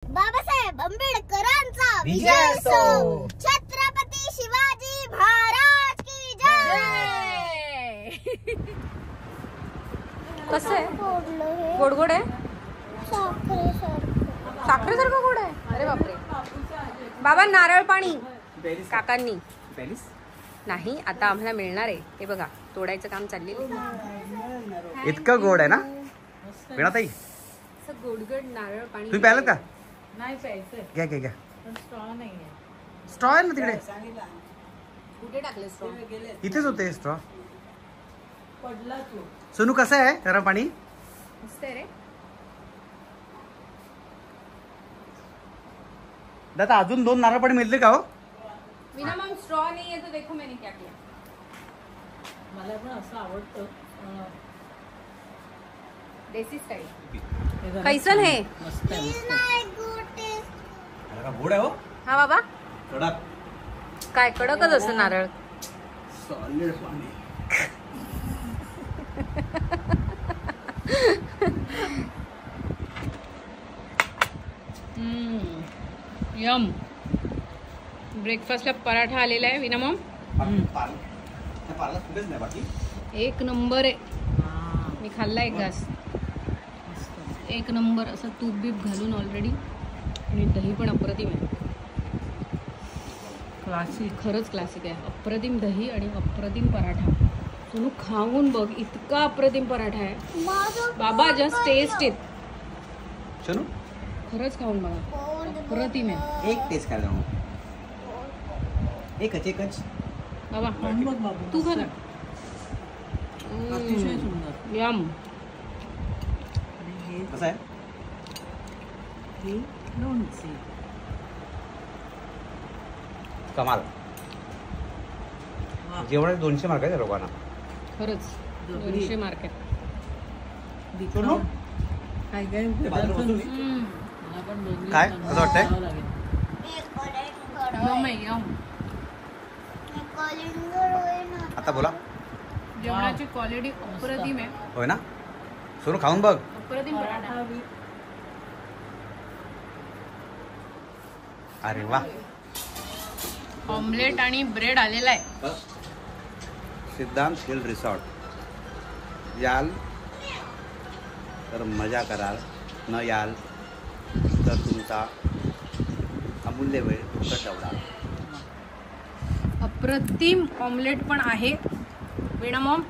बाबासाहेब आंबेडकरांचा विजय असो। छत्रपती शिवाजी महाराज की जय। कसं आहे? गोड गोड आहे, साखरेसारखं गोड आहे। अरे बापरे। बाबा नारळ पाणी काकांनी नाही, आता आम्हाला मिळणार आहे। हे बघा, तोडायचं काम चाललेलं आहे। इतकं गोड आहे ना वीणाताई? असं गोडगड नारळ पाणी तुम्ही प्यायलं का? नाही प्यायचंय, घ्या घ्या घ्या। स्ट्रॉ नाहीये। स्ट्रॉ आहे ना तिकडे? कुठे टाकले स्ट्रॉ? इथेच होते स्ट्रॉ। पडला तू। सोनू कसं आहे गरम पाणी? मस्त आहे रे। दादा अजून 2 नारळ पाणी मिळते का हो? विना मग स्ट्रॉ नाही आहे तो देखो मैंने क्या किया। मला पण असं आवडतं। देसी स्टाईल। कैसन है? मस्त आहे, मस्त आहे। गोड आहे हो। हा बाबा, कडक काय कडकच असं नारळ। सॉलिड पाणी। यम। ब्रेकफास्टला पराठा आलेला आहे विना मॉम। एक नंबर आहे। मी खाल्ला एक घास, एक नंबर। असं तूप बीप घालून ऑलरेडी, आणि दही पण अप्रतिम आहे। क्लासिक, खरंच क्लासिक आहे। अप्रतिम दही आणि अप्रतिम पराठा। तुम्ही खाऊन बघ, इतका अप्रतिम पराठा आहे बाबा। Just taste it. सोनू खरंच खाऊन बघा, अप्रतिम आहे। एक टेस्ट कर दो। एकच बाबा खाऊन बघ बाबू, तू खा मस्त ना। आहे। अतिशय सुंदर। यम। आणि हे कसं आहे? हे लोणचे। कमाल। वा, जेवढे 200 मार्क आहे त्या लोकांना। खरंच दगडी. 200 मार्क आहे। दिखाऊ. काय काय पदार्थ बसून. मला पण 2 दिवस काय? अनुभव असं वाटतंय? घ्यावा लागेल। यम आहे, यम। आता बोला। जेवणाची क्वालिटी अप्रतिम आहे। होय ना? सोनू खाऊन बघ। अप्रतिम पराठा। पराठा बी अरे वा। ऑमलेट आणि ब्रेड आलेला आहे। सिद्धांत हिल रिसॉर्ट याल तर मजा कराल, न याल तर तुमचा अमूल्य वेळ कटवणार। अप्रतिम ऑमलेट पण आहे वीणा मॉम।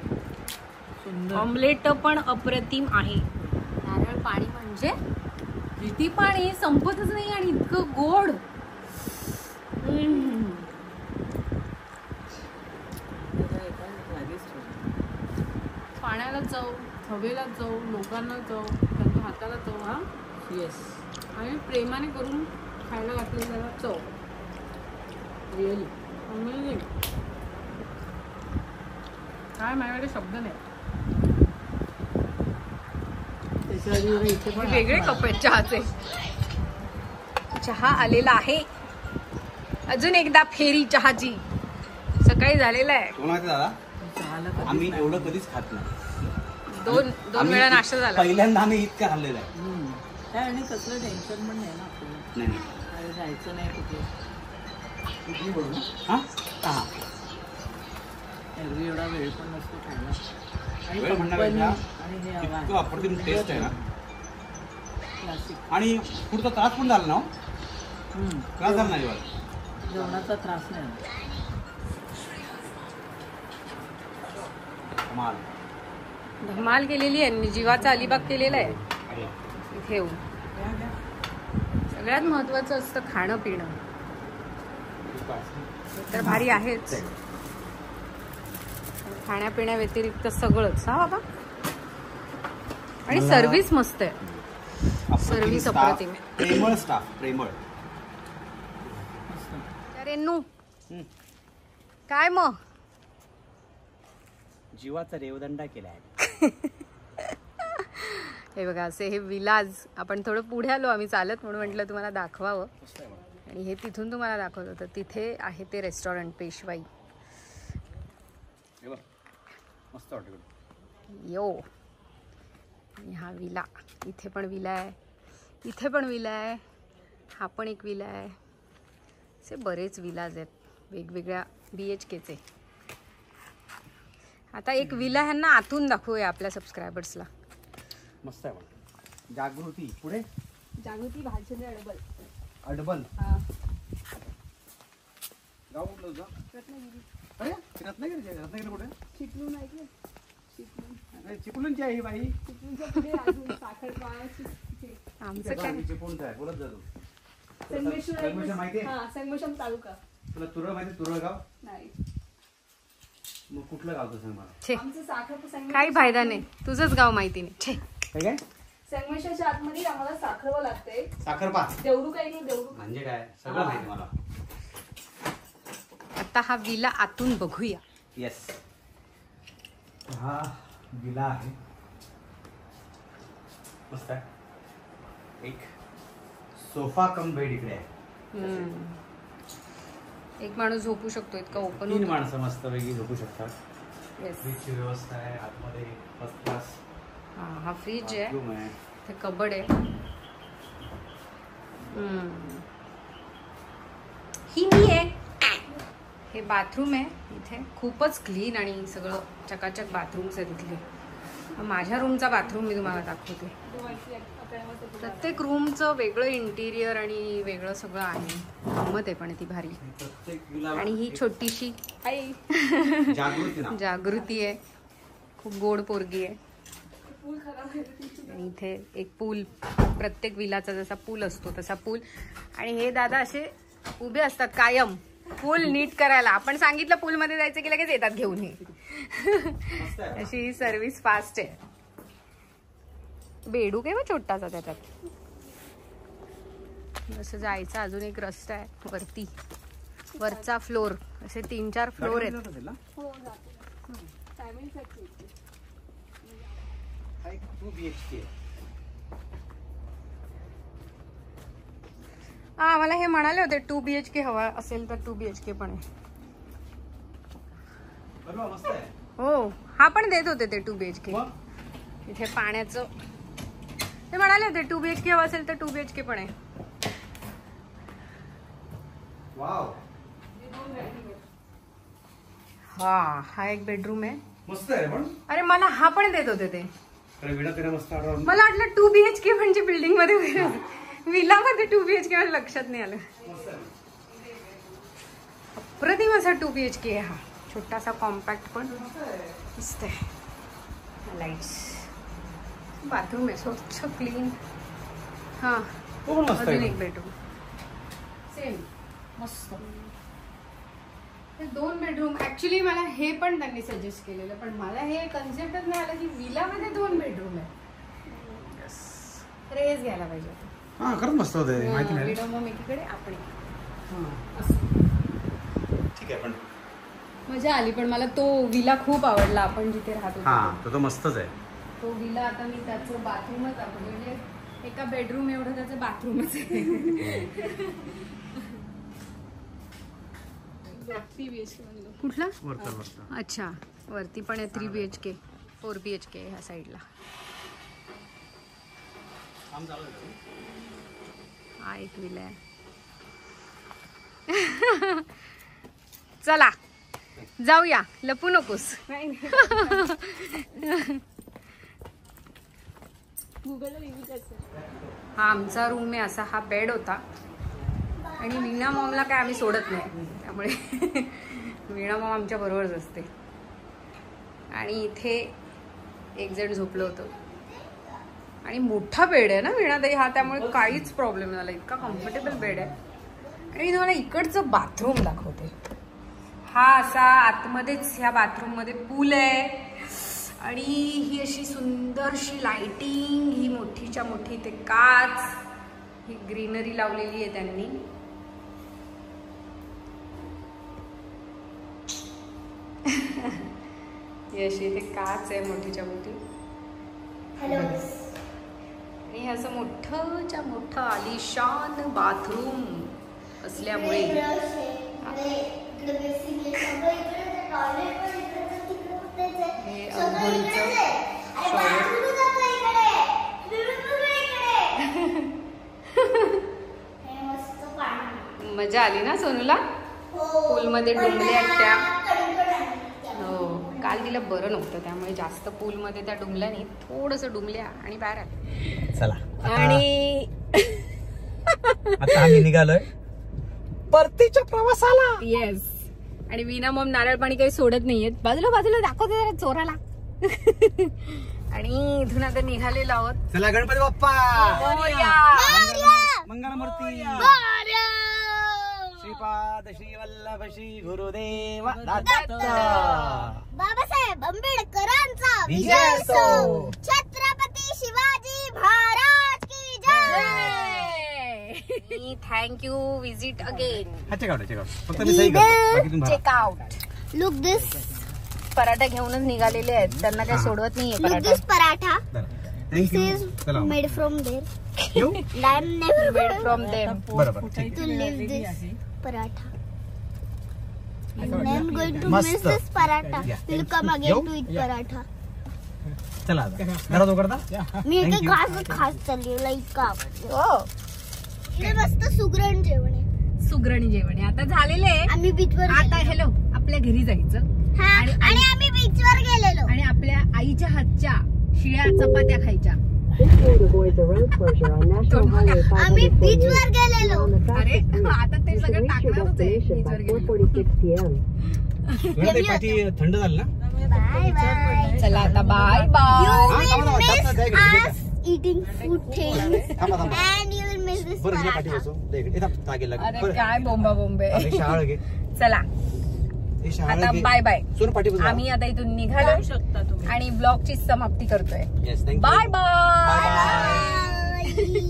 सुंदर। ऑमलेट पण अप्रतिम आहे। नारळ पाणी म्हणजे किती पाणी, संपतच नाही, आणि इतकं गोड। पाण्याला चव, हवेला चव, लोकांना चव, त्यांच्या हाताला चव। हा, येस। आणि प्रेमाने करून खायला घातलेल्याला चव। Really amazing. काय माझ्याकडे शब्द नाही। त्याच्यावर इथे पण वेगळे कप आहेत चहाचे। चहा आलेला आहे, अजून एकदा फेरी चहाची सकाळी झालेला आहे। तुम्हाला दादा चहाला कधी आम्ही एवढं कधीच खात नाही। दोन वेळा नाश्ता झाला। पहिल्यांदा आम्ही इतकं खाल्लेलं आहे। काय, आणि कसलं टेन्शन पण नाही ना आपल्याला। नाही अरे जायचं नाही कुठे, कुठली बोलू ना? हा हा। एरवी एवढा वेळ पण नसतो खायला, आणि वेळ company म्हणण्यापेक्षा आणि हे इतकं अप्रतिम टेस्ट आहे ना, क्लासिक। आणि पुढचा त्रास पण झाला ना हो? त्रास झाला नाही बघा। जेवणाचा त्रास नाही होत। कमाल। धमाल केलेली आहे, जीवाचा अलिबाग केलेला आहे इथे येऊन। सगळ्यात महत्वाचं असतं खाणं पिणं, तर भारी आहेच। खाण्यापिण्या व्यतिरिक्त सगळंच। हा बाबा, आणि सर्व्हिस मस्त आहे। सर्व्हिस अप्रतिम आहे। प्रेमळ स्टाफ, प्रेमळ। रेनू काय मग? जीवाचा रेवदंडा केलाय। हे बघा, असे हे विलाज। आपण थोडं पुढे आलो आम्ही चालत, म्हणून म्हटलं तुम्हाला दाखवावं। आणि हे तिथून तुम्हाला दाखवत होतं, तिथे आहे ते रेस्टॉरंट पेशवाई। मस्त वाटतं यो। हा विला, इथे पण विला आहे, इथे पण विला आहे, हा पण एक विला आहे. असे बरेच विलाज आहेत वेगवेगळ्या BHKचे. आता एक विला ह्यांना आतून दाखवूया आपल्या सबस्क्रायबर्सला. मस्त आहे पण. जागृती पुढे जागृती भालचंद्र अडबल. अडबल हा गाव कुठलं होतं? रत्नागिरी. अरे रत्नागिरी कुठे? चिपळूण ऐकलं? चिपळूण. अरे चिपळूणची आहे ही बाई. चिपळूणच्या पुढे अजून साखरपाची. आमचं काय चिपळूणचं आहे. बोलत जातो. संगमेश्वर माहिती आहे? हा संगमेश्वर तालुका. तुला तुरळ माहिती? तुरळ गाव. नाही मग कुठलं गाव सांग मला. छे आमचं साखर काही फायदा नाही, तुझंच गाव माहिती नाही. छे काय संगमेश्वरच्या आतमध्ये आम्हाला साखरवा लागते. साखरपा देवरू काय नाही, देवरू म्हणजे काय सगळं माहिती मला. आता हा विला आतून बघूया. येस हा विला आहे. मस्त आहे. एक सोफा कम बेड इकडे आहे. एक माणूस झोपू शकतो इतका ओपन. 3 माणसं मस्त वेगळी झोपू शकतात. येस. फ्रीजची व्यवस्था आहे आतमध्ये. फर्स्ट क्लास हा फ्रीज आहे. रूम आहे. ते कबड आहे. ही मी आहे. हे बाथरूम आहे इथे. खूपच क्लीन आणि सगळं चकाचक बाथरूम्स आहे तिथले. माझ्या रूमचा बाथरूम मी तुम्हाला दाखवते. प्रत्येक रूमचं वेगळं इंटिरियर आणि वेगळं सगळं आहे. गंमत आहे पण ती भारी. आणि ही छोटीशी जागृती आहे. खूप गोड पोरगी आहे. आणि इथे एक पूल, प्रत्येक विलाचा जसा पूल असतो तसा पूल. आणि हे दादा असे उभे असतात कायम पूल नीट करायला. आपण सांगितलं पूल मध्ये जायचं की लगेच येतात घेऊन. हे अशी ही सर्व्हिस फास्ट आहे. बेडूक आहे छोटासा त्याच्यात. असं जायचं अजून एक रस्ता आहे वरती. वरचा फ्लोर असे 3-4 फ्लोर आहेत. हा मला हे म्हणाले होते 2 BHK हवा असेल तर 2 BHK पण आहे. हो हा पण देत होते ते 2 BHK. इथे पाण्याचं ते म्हणाले होते 2 BHK हवा असेल तर 2 BHK पण आहे. हा एक बेडरूम आहे. मस्त आहे पण. अरे मला हा पण देत होते ते. मस्त. मला वाटलं 2 BHK म्हणजे बिल्डिंग मध्ये विला मध्ये 2 BHK मला लक्षात नाही आलं. अप्रतिम असा 2 BHK आहे हा. छोटासा कॉम्पॅक्ट पण मस्त आहे. लाईट्स. बाथरूम आहे स्वच्छ क्लीन. हा अजून एक बेडरूम सेम मस्त. 2 बेडरूम. ऍक्च्युली मला हे पण त्यांनी सजेस्ट केलेलं पण मला हे कन्सेप्टच नाही आलं की विला मध्ये 2 बेडरूम आहे. तर हेच घ्यायला पाहिजे होतं. हा खरंच मस्त होते. माहिती नाही. विडोम एकीकडे आपण ठीक आहे पण मजा आली. पण मला तो विला खूप आवडला आपण जिथे राहत होतो. हा तो मस्तच आहे. तो विला आता मी त्याचं बाथरूमच आपण म्हणजे एका बेडरूम एवढं त्याचं बाथरूमच आहे. कुठला? अच्छा वरती पण आहे 3 BHK 4 BHK ह्या साईडला. हा एक विला आहे. चला जाऊया. लपू नकोस. हा आमचा रूम आहे. असा हा बेड होता. आणि वीणा मॉमला काय आम्ही सोडत नाही त्यामुळे वीणा मॉम आमच्या बरोबरच असते. आणि इथे एक जण झोपलं होतं. आणि मोठा बेड आहे ना वीणाताई हा. त्यामुळे काहीच प्रॉब्लेम झाला. इतका कम्फर्टेबल बेड आहे. आणि मी तुम्हाला इकडचं बाथरूम दाखवते. हा असा आतमध्येच ह्या बाथरूम मध्ये पूल आहे. आणि ही अशी सुंदरशी लाइटिंग. ही मोठीच्या मोठी ते काच. ही ग्रीनरी लावलेली आहे त्यांनी. ही अशी इथे काच आहे मोठीच्या मोठी. आणि असं मोठंच्या मोठं आलिशान बाथरूम असल्यामुळे हे अंघोळीचं शॉवर. मजा आली ना सोनूला पूलमध्ये डुंबल्या त्या. हो काल तिला बरं नव्हतं त्यामुळे जास्त पूलमध्ये त्या डुंबल्या नाही, थोडंसं डुंबल्या आणि बाहेर आल्या. चला आणि आता आम्ही निघालोय परतीच्या प्रवासाला. येस. आणि वीणा मॉम नारळ पाणी काही सोडत नाहीयेत. बाजूला बाजूला दाखवते जरा चोराला. आणि इथून आता निघालेलो आहोत. चला गणपती बाप्पा मोरया. मंगलमूर्ती श्रीपाद श्री वल्लभ श्री गुरुदेव दत्त बाबासाहेब आंबेडकरांचा विजय विजय असो. असो. छत्रपती शिवाजी महाराज की जय. थँक्यू. Visit again. हा चेकआउट फक्त मी सही करतो बाकी तुम्ही भरा. चेकआउट. लुक दिस पराठा घेऊनच निघालेले आहेत, त्यांना काही सोडवत नाहीये look paratha. This paratha. This thank you. is चला made from there. येऊ And I am never Made from them. बरोबर ठीक to leave this paratha. And I am going to मस्त. miss this paratha. Yeah. We'll come Yo. again to eat paratha. आहे. चला आता घरात उघडता. मी Thank इथे you. खास चालली लाईक का हो इथे मस्त सुगरण जेवण आहे. सुगरणी जेवण आहे. आता झालेलं आहे. आम्ही बीचवर आता हॅलो आपल्या घरी जायचं आणि आम्ही बीचवर गेलेलो. आणि आपल्या आईच्या हातच्या शिळ्या चपात्या खायच्या. आम्ही बीचवर गेलेलो. अरे आता ते सगळं टाकणारच आहे बीचवर गेल्यावर. वेळ पाठी थंड झाली ना. Bye bye. चला आता bye You bye. will miss us eating food things थांबा थांबा and you will miss this बरं घे पाठी paratha. बसू दे इकडे. तागे अरे काय बोंबा बोंबे. शहाळ घे. चला हे शहाळ आता घे. Bye bye. सोनू पाठी बसू. आम्ही आता इथून निघालो आणि ब्लॉगची समाप्ती करतोय. Yes thank you. Bye bye. Bye bye. Bye.